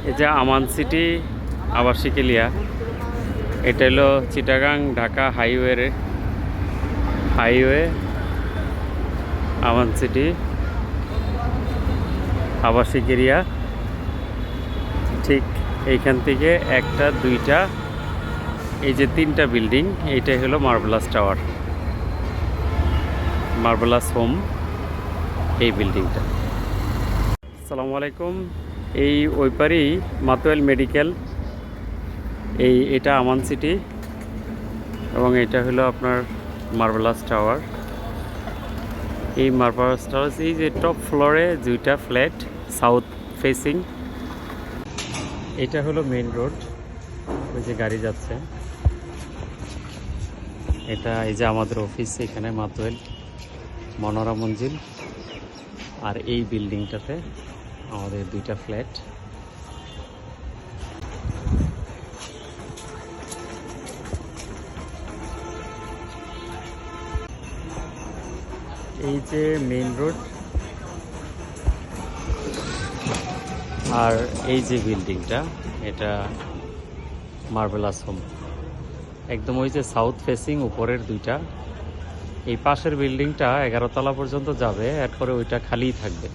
এই যে আমান সিটি আবাসিক এলিয়া, এটা হলো চিটাগাং ঢাকা হাইওয়ে আমান সিটি আবাসিক এরিয়া। ঠিক এইখান থেকে একটা দুইটা এই যে তিনটা বিল্ডিং, এইটাই হলো মার্বেলাস টাওয়ার, মার্বেলাস হোম এই বিল্ডিংটা। আসসালামু আলাইকুম। এই ওই পারেই মাতোয়াল মেডিকেল, এটা আমান সিটি এবং এটা হলো আপনার মার্বেলাস টাওয়ার। এই মার্বেলাস টাওয়ার এই যে টপ ফ্লোরে দুইটা ফ্ল্যাট সাউথ ফেসিং। এটা হলো মেইন রোড, ওই যে গাড়ি যাচ্ছে। এটা এই যে আমাদের অফিস, এখানে মাতোয়াল মনোরা মঞ্জিল। আর এই বিল্ডিংটাতে আমাদের দুইটা ফ্ল্যাট। এই যে মেইন রোড আর এই যে বিল্ডিংটা, এটা মার্বেলাস হোম, একদম ওই যে সাউথ ফেসিং উপরের দুইটা। এই পাশের বিল্ডিংটা 11 তলা পর্যন্ত যাবে, এরপরে ওইটা খালিই থাকবে।